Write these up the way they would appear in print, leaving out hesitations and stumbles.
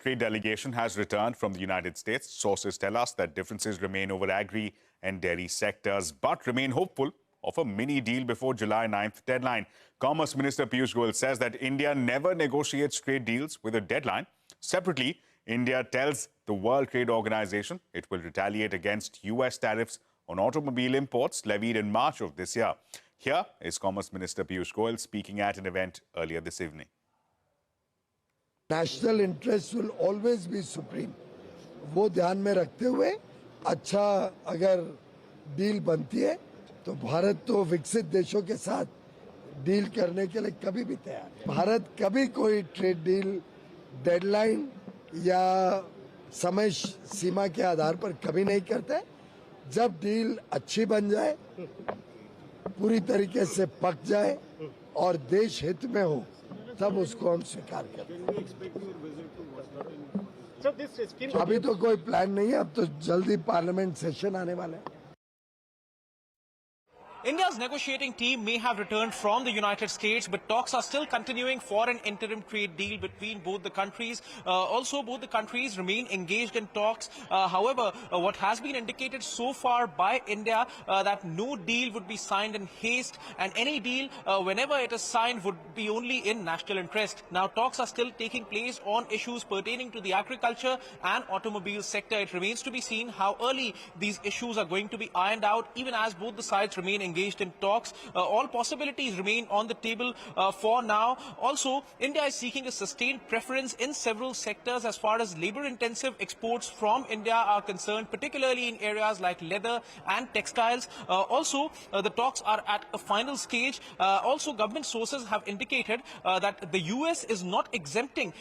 trade delegation has returned from the United States. Sources tell us that differences remain over agri and dairy sectors, but remain hopeful of a mini deal before July 9th deadline. Commerce Minister Piyush Goyal says that India never negotiates trade deals with a deadline. Separately, India tells the World Trade Organization it will retaliate against US tariffs on automobile imports levied in March of this year. Here is Commerce Minister Piyush Goyal speaking at an event earlier this evening. National interest will always be supreme. वो ध्यान में रखते हुए अच्छा अगर deal बनती है तो भारत तो विकसित देशों के साथ डील करने के लिए कभी भी तैयार है। भारत कभी कोई ट्रेड डील डेडलाइन या समय सीमा के आधार पर कभी नहीं करते। जब डील अच्छी बन जाए, पूरी तरीके से पक जाए और देश हित में हो, तब उसको हम स्वीकार करते हैं। अभी तो कोई प्लान नहीं है, अब तो जल्दी पार्लियामेंट सेशन आने वाला है। India's negotiating team may have returned from the United States, but talks are still continuing for an interim trade deal between both the countries. Also, both the countries remain engaged in talks. However, what has been indicated so far by India that no deal would be signed in haste, and any deal, whenever it is signed, would be only in national interest. Now, talks are still taking place on issues pertaining to the agriculture and automobile sector. It remains to be seen how early these issues are going to be ironed out, even as both the sides remain engaged in talks. All possibilities remain on the table for now. Also, India is seeking a sustained preference in several sectors as far as labor-intensive exports from India are concerned, particularly in areas like leather and textiles. Also, the talks are at a final stage. Also, government sources have indicated that the US is not exempting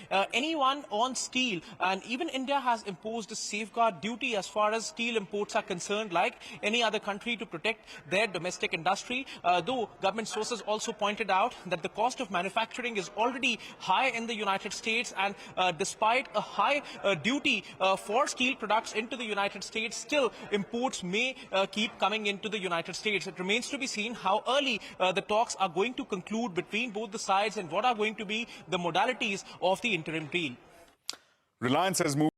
anyone on steel, and even India has imposed a safeguard duty as far as steel imports are concerned, like any other country, to protect their domestic industry. Though government sources also pointed out that the cost of manufacturing is already high in the United States, and despite a high duty for steel products into the United States, still imports may keep coming into the United States. It remains to be seen how early the talks are going to conclude between both the sides and what are going to be the modalities of the interim deal. Reliance has moved